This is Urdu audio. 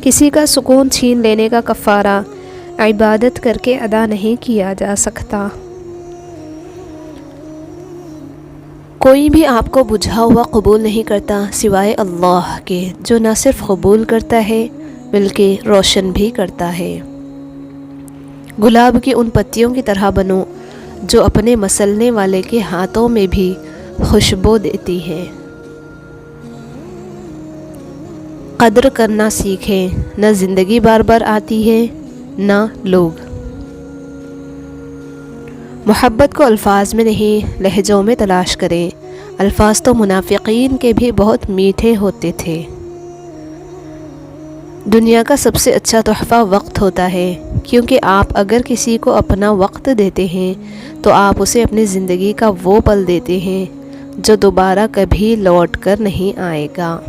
کسی کا سکون چھین لینے کا کفارہ عبادت کر کے ادا نہیں کیا جا سکتا۔ کوئی بھی آپ کو بجھا ہوا قبول نہیں کرتا سوائے اللہ کے، جو نہ صرف قبول کرتا ہے بلکہ روشن بھی کرتا ہے۔ گلاب کی ان پتیوں کی طرح بنو جو اپنے مسلنے والے کے ہاتھوں میں بھی خوشبو دیتی ہے۔ قدر کرنا سیکھیں، نہ زندگی بار بار آتی ہے نہ لوگ۔ محبت کو الفاظ میں نہیں لہجوں میں تلاش کریں، الفاظ تو منافقین کے بھی بہت میٹھے ہوتے تھے۔ دنیا کا سب سے اچھا تحفہ وقت ہوتا ہے، کیونکہ آپ اگر کسی کو اپنا وقت دیتے ہیں تو آپ اسے اپنی زندگی کا وہ پل دیتے ہیں جو دوبارہ کبھی لوٹ کر نہیں آئے گا۔